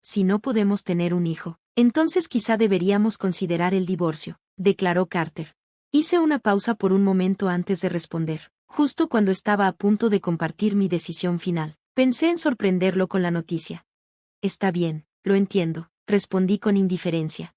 si no podemos tener un hijo, entonces quizá deberíamos considerar el divorcio, declaró Carter. Hice una pausa por un momento antes de responder, justo cuando estaba a punto de compartir mi decisión final. Pensé en sorprenderlo con la noticia. Está bien, lo entiendo, respondí con indiferencia.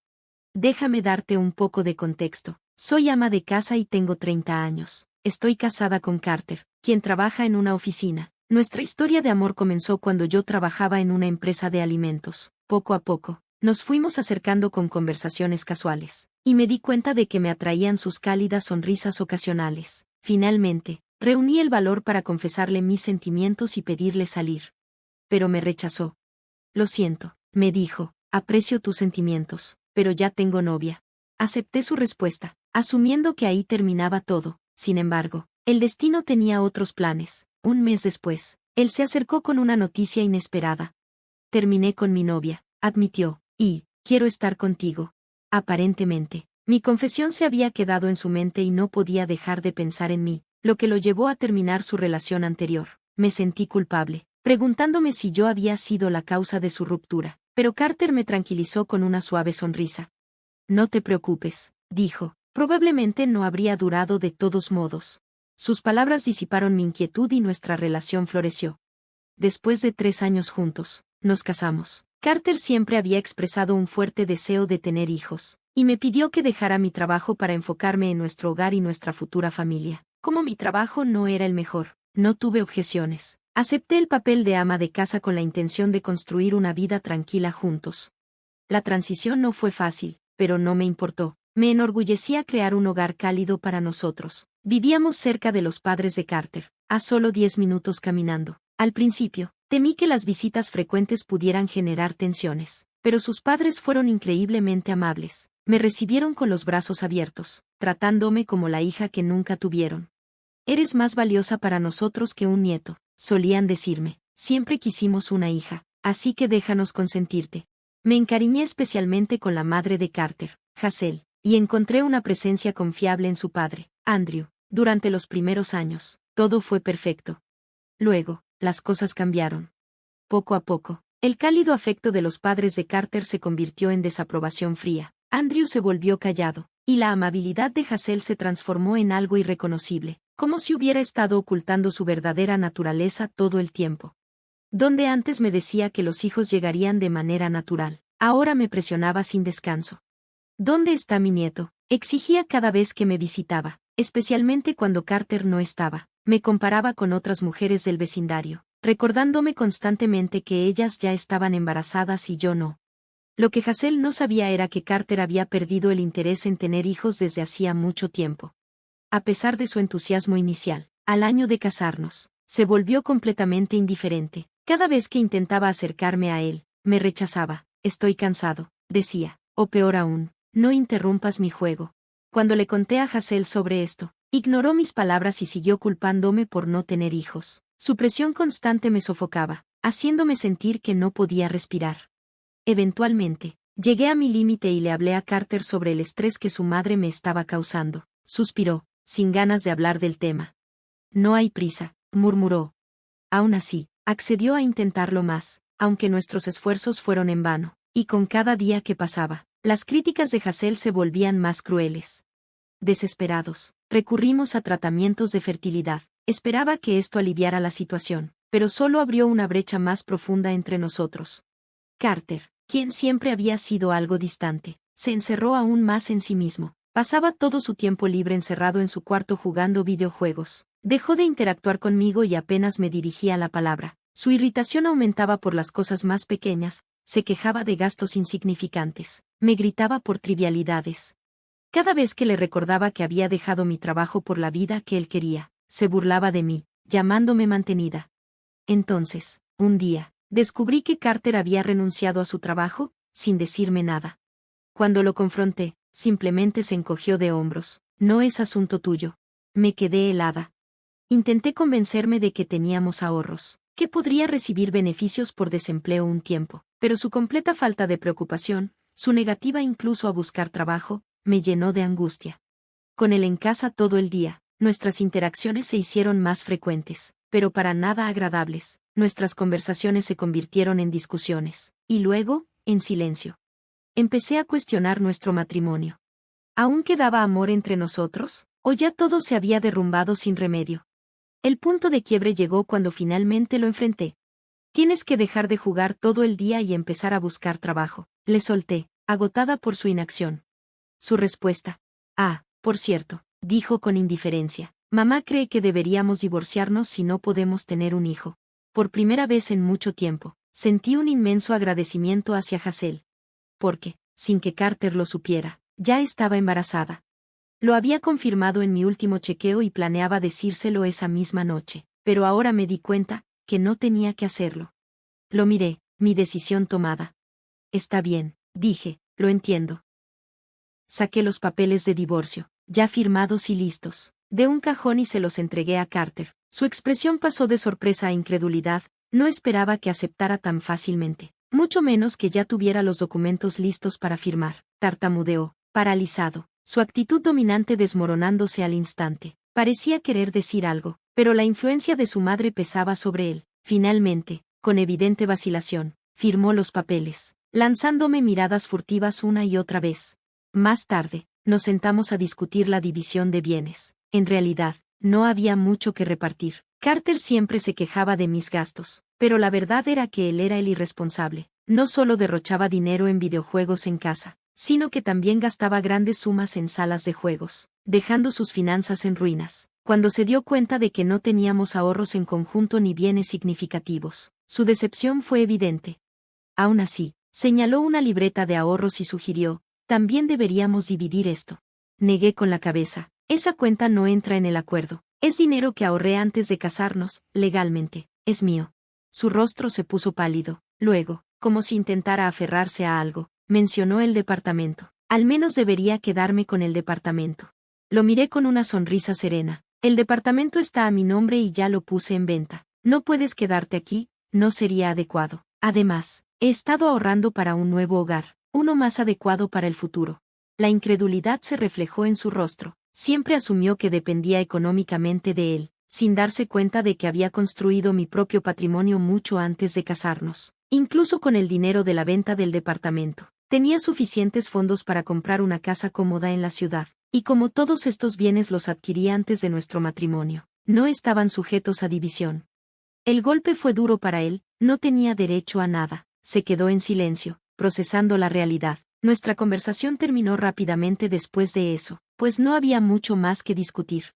Déjame darte un poco de contexto. Soy ama de casa y tengo 30 años. Estoy casada con Carter, quien trabaja en una oficina. Nuestra historia de amor comenzó cuando yo trabajaba en una empresa de alimentos. Poco a poco, nos fuimos acercando con conversaciones casuales, y me di cuenta de que me atraían sus cálidas sonrisas ocasionales. Finalmente, reuní el valor para confesarle mis sentimientos y pedirle salir. Pero me rechazó. Lo siento, me dijo, aprecio tus sentimientos, pero ya tengo novia. Acepté su respuesta, asumiendo que ahí terminaba todo. Sin embargo, el destino tenía otros planes. Un mes después, él se acercó con una noticia inesperada. Terminé con mi novia, admitió, y quiero estar contigo. Aparentemente, mi confesión se había quedado en su mente y no podía dejar de pensar en mí, lo que lo llevó a terminar su relación anterior. Me sentí culpable, preguntándome si yo había sido la causa de su ruptura, pero Carter me tranquilizó con una suave sonrisa. No te preocupes, dijo, probablemente no habría durado de todos modos. Sus palabras disiparon mi inquietud y nuestra relación floreció. Después de 3 años juntos, nos casamos. Carter siempre había expresado un fuerte deseo de tener hijos, y me pidió que dejara mi trabajo para enfocarme en nuestro hogar y nuestra futura familia. Como mi trabajo no era el mejor, no tuve objeciones. Acepté el papel de ama de casa con la intención de construir una vida tranquila juntos. La transición no fue fácil, pero no me importó. Me enorgullecía crear un hogar cálido para nosotros. Vivíamos cerca de los padres de Carter, a solo 10 minutos caminando. Al principio, temí que las visitas frecuentes pudieran generar tensiones, pero sus padres fueron increíblemente amables. Me recibieron con los brazos abiertos, tratándome como la hija que nunca tuvieron. Eres más valiosa para nosotros que un nieto, solían decirme. Siempre quisimos una hija, así que déjanos consentirte. Me encariñé especialmente con la madre de Carter, Hazel, y encontré una presencia confiable en su padre, Andrew. Durante los primeros años, todo fue perfecto. Luego, las cosas cambiaron. Poco a poco, el cálido afecto de los padres de Carter se convirtió en desaprobación fría. Andrew se volvió callado, y la amabilidad de Hazel se transformó en algo irreconocible, como si hubiera estado ocultando su verdadera naturaleza todo el tiempo. Donde antes me decía que los hijos llegarían de manera natural, ahora me presionaba sin descanso. ¿Dónde está mi nieto?, exigía cada vez que me visitaba, especialmente cuando Carter no estaba. Me comparaba con otras mujeres del vecindario, recordándome constantemente que ellas ya estaban embarazadas y yo no. Lo que Hazel no sabía era que Carter había perdido el interés en tener hijos desde hacía mucho tiempo. A pesar de su entusiasmo inicial, al año de casarnos, se volvió completamente indiferente. Cada vez que intentaba acercarme a él, me rechazaba. Estoy cansado, decía, o peor aún, no interrumpas mi juego. Cuando le conté a Hazel sobre esto, ignoró mis palabras y siguió culpándome por no tener hijos. Su presión constante me sofocaba, haciéndome sentir que no podía respirar. Eventualmente, llegué a mi límite y le hablé a Carter sobre el estrés que su madre me estaba causando. Suspiró, sin ganas de hablar del tema. No hay prisa, murmuró. Aún así, accedió a intentarlo más, aunque nuestros esfuerzos fueron en vano, y con cada día que pasaba, las críticas de Hazel se volvían más crueles. Desesperados, recurrimos a tratamientos de fertilidad. Esperaba que esto aliviara la situación, pero solo abrió una brecha más profunda entre nosotros. Carter, quien siempre había sido algo distante, se encerró aún más en sí mismo. Pasaba todo su tiempo libre encerrado en su cuarto jugando videojuegos. Dejó de interactuar conmigo y apenas me dirigía la palabra. Su irritación aumentaba por las cosas más pequeñas, se quejaba de gastos insignificantes, me gritaba por trivialidades. Cada vez que le recordaba que había dejado mi trabajo por la vida que él quería, se burlaba de mí, llamándome mantenida. Entonces, un día, descubrí que Carter había renunciado a su trabajo, sin decirme nada. Cuando lo confronté, simplemente se encogió de hombros. No es asunto tuyo. Me quedé helada. Intenté convencerme de que teníamos ahorros, que podría recibir beneficios por desempleo un tiempo, pero su completa falta de preocupación, su negativa incluso a buscar trabajo, me llenó de angustia. Con él en casa todo el día, nuestras interacciones se hicieron más frecuentes, pero para nada agradables. Nuestras conversaciones se convirtieron en discusiones, y luego, en silencio. Empecé a cuestionar nuestro matrimonio. ¿Aún quedaba amor entre nosotros? ¿O ya todo se había derrumbado sin remedio? El punto de quiebre llegó cuando finalmente lo enfrenté. Tienes que dejar de jugar todo el día y empezar a buscar trabajo. Le solté, agotada por su inacción. Su respuesta. Por cierto, dijo con indiferencia. Mamá cree que deberíamos divorciarnos si no podemos tener un hijo. Por primera vez en mucho tiempo, sentí un inmenso agradecimiento hacia Hazel. Porque, sin que Carter lo supiera, ya estaba embarazada. Lo había confirmado en mi último chequeo y planeaba decírselo esa misma noche, pero ahora me di cuenta que no tenía que hacerlo. Lo miré, mi decisión tomada. Está bien, dije, lo entiendo. Saqué los papeles de divorcio, ya firmados y listos, de un cajón y se los entregué a Carter. Su expresión pasó de sorpresa a incredulidad, no esperaba que aceptara tan fácilmente, mucho menos que ya tuviera los documentos listos para firmar. Tartamudeó, paralizado, su actitud dominante desmoronándose al instante. Parecía querer decir algo, pero la influencia de su madre pesaba sobre él. Finalmente, con evidente vacilación, firmó los papeles, lanzándome miradas furtivas una y otra vez. Más tarde, nos sentamos a discutir la división de bienes. En realidad, no había mucho que repartir. Carter siempre se quejaba de mis gastos, pero la verdad era que él era el irresponsable. No solo derrochaba dinero en videojuegos en casa, sino que también gastaba grandes sumas en salas de juegos, dejando sus finanzas en ruinas. Cuando se dio cuenta de que no teníamos ahorros en conjunto ni bienes significativos, su decepción fue evidente. Aún así, señaló una libreta de ahorros y sugirió, también deberíamos dividir esto. Negué con la cabeza, esa cuenta no entra en el acuerdo, es dinero que ahorré antes de casarnos, legalmente, es mío. Su rostro se puso pálido, luego, como si intentara aferrarse a algo, mencionó el departamento. Al menos debería quedarme con el departamento. Lo miré con una sonrisa serena. El departamento está a mi nombre y ya lo puse en venta. No puedes quedarte aquí, no sería adecuado. Además, he estado ahorrando para un nuevo hogar, uno más adecuado para el futuro. La incredulidad se reflejó en su rostro. Siempre asumió que dependía económicamente de él, sin darse cuenta de que había construido mi propio patrimonio mucho antes de casarnos. Incluso con el dinero de la venta del departamento, tenía suficientes fondos para comprar una casa cómoda en la ciudad, y como todos estos bienes los adquirí antes de nuestro matrimonio, no estaban sujetos a división. El golpe fue duro para él, no tenía derecho a nada. Se quedó en silencio, procesando la realidad. Nuestra conversación terminó rápidamente después de eso, pues no había mucho más que discutir.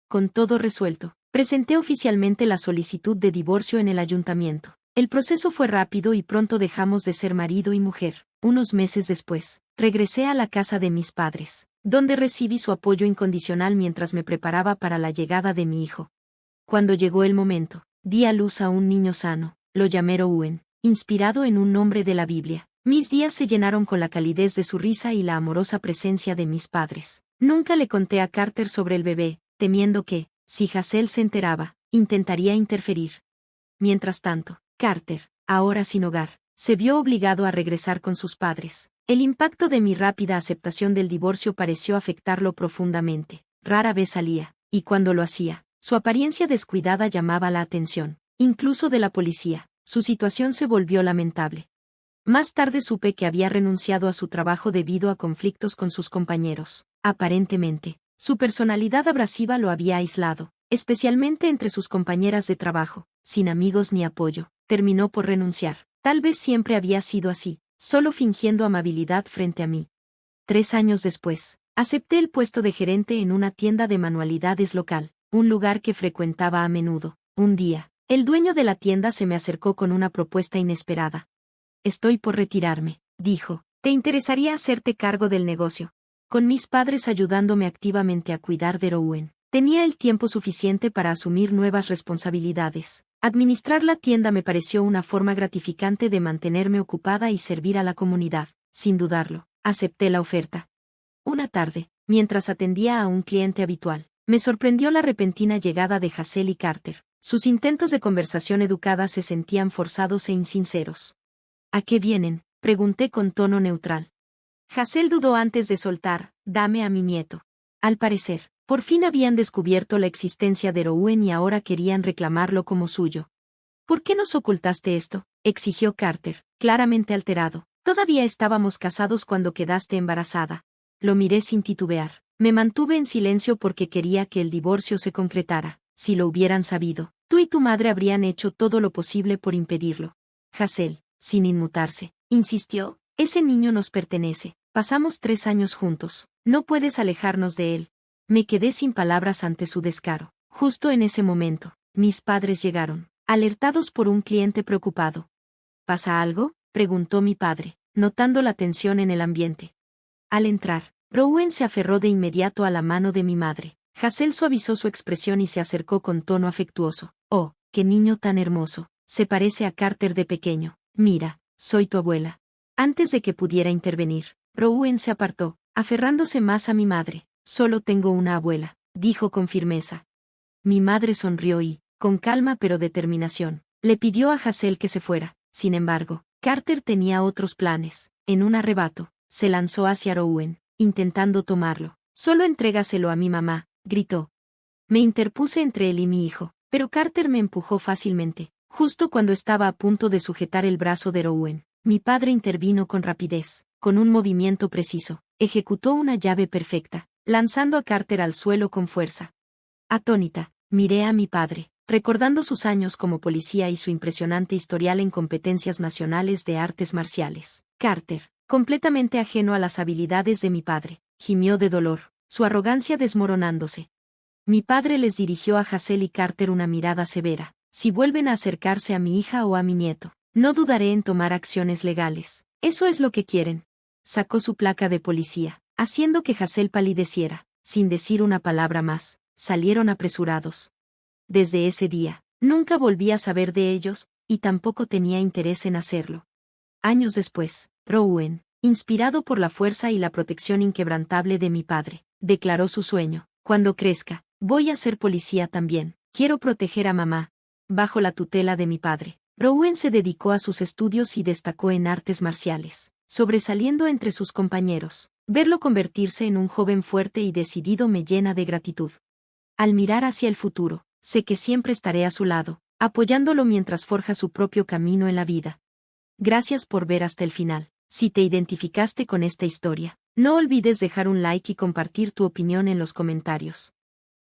Con todo resuelto, presenté oficialmente la solicitud de divorcio en el ayuntamiento. El proceso fue rápido y pronto dejamos de ser marido y mujer. Unos meses después, regresé a la casa de mis padres, donde recibí su apoyo incondicional mientras me preparaba para la llegada de mi hijo. Cuando llegó el momento, di a luz a un niño sano, lo llamé Rowan, inspirado en un nombre de la Biblia. Mis días se llenaron con la calidez de su risa y la amorosa presencia de mis padres. Nunca le conté a Carter sobre el bebé, temiendo que, si Hazel se enteraba, intentaría interferir. Mientras tanto, Carter, ahora sin hogar, se vio obligado a regresar con sus padres. El impacto de mi rápida aceptación del divorcio pareció afectarlo profundamente. Rara vez salía, y cuando lo hacía, su apariencia descuidada llamaba la atención, incluso de la policía. Su situación se volvió lamentable. Más tarde supe que había renunciado a su trabajo debido a conflictos con sus compañeros. Aparentemente, su personalidad abrasiva lo había aislado, especialmente entre sus compañeras de trabajo. Sin amigos ni apoyo, terminó por renunciar. Tal vez siempre había sido así, solo fingiendo amabilidad frente a mí. 3 años después, acepté el puesto de gerente en una tienda de manualidades local, un lugar que frecuentaba a menudo. Un día, el dueño de la tienda se me acercó con una propuesta inesperada. Estoy por retirarme, dijo. ¿Te interesaría hacerte cargo del negocio? Con mis padres ayudándome activamente a cuidar de Rowan, tenía el tiempo suficiente para asumir nuevas responsabilidades. Administrar la tienda me pareció una forma gratificante de mantenerme ocupada y servir a la comunidad. Sin dudarlo, acepté la oferta. Una tarde, mientras atendía a un cliente habitual, me sorprendió la repentina llegada de Hazel y Carter. Sus intentos de conversación educada se sentían forzados e insinceros. ¿A qué vienen?, pregunté con tono neutral. Hazel dudó antes de soltar, dame a mi nieto. Al parecer, por fin habían descubierto la existencia de Rowan y ahora querían reclamarlo como suyo. ¿Por qué nos ocultaste esto?, exigió Carter, claramente alterado. Todavía estábamos casados cuando quedaste embarazada. Lo miré sin titubear. Me mantuve en silencio porque quería que el divorcio se concretara. Si lo hubieran sabido, tú y tu madre habrían hecho todo lo posible por impedirlo. Hazel, sin inmutarse, insistió, ese niño nos pertenece. Pasamos 3 años juntos. No puedes alejarnos de él. Me quedé sin palabras ante su descaro. Justo en ese momento, mis padres llegaron, alertados por un cliente preocupado. ¿Pasa algo?, preguntó mi padre, notando la tensión en el ambiente. Al entrar, Rowan se aferró de inmediato a la mano de mi madre. Hazel suavizó su expresión y se acercó con tono afectuoso. Oh, qué niño tan hermoso. Se parece a Carter de pequeño. Mira, soy tu abuela. Antes de que pudiera intervenir, Rowan se apartó, aferrándose más a mi madre. Solo tengo una abuela, dijo con firmeza. Mi madre sonrió y, con calma pero determinación, le pidió a Hazel que se fuera. Sin embargo, Carter tenía otros planes. En un arrebato, se lanzó hacia Rowan, intentando tomarlo. Solo entrégaselo a mi mamá, gritó. Me interpuse entre él y mi hijo, pero Carter me empujó fácilmente. Justo cuando estaba a punto de sujetar el brazo de Rowan, mi padre intervino con rapidez. Con un movimiento preciso, ejecutó una llave perfecta, lanzando a Carter al suelo con fuerza. Atónita, miré a mi padre, recordando sus años como policía y su impresionante historial en competencias nacionales de artes marciales. Carter, completamente ajeno a las habilidades de mi padre, gimió de dolor, su arrogancia desmoronándose. Mi padre les dirigió a Hazel y Carter una mirada severa. Si vuelven a acercarse a mi hija o a mi nieto, no dudaré en tomar acciones legales. Eso es lo que quieren. Sacó su placa de policía, haciendo que Hazel palideciera. Sin decir una palabra más, salieron apresurados. Desde ese día, nunca volví a saber de ellos, y tampoco tenía interés en hacerlo. Años después, Rowan, inspirado por la fuerza y la protección inquebrantable de mi padre, declaró su sueño. Cuando crezca, voy a ser policía también. Quiero proteger a mamá. Bajo la tutela de mi padre, Rowan se dedicó a sus estudios y destacó en artes marciales, sobresaliendo entre sus compañeros. Verlo convertirse en un joven fuerte y decidido me llena de gratitud. Al mirar hacia el futuro, sé que siempre estaré a su lado, apoyándolo mientras forja su propio camino en la vida. Gracias por ver hasta el final. Si te identificaste con esta historia, no olvides dejar un like y compartir tu opinión en los comentarios.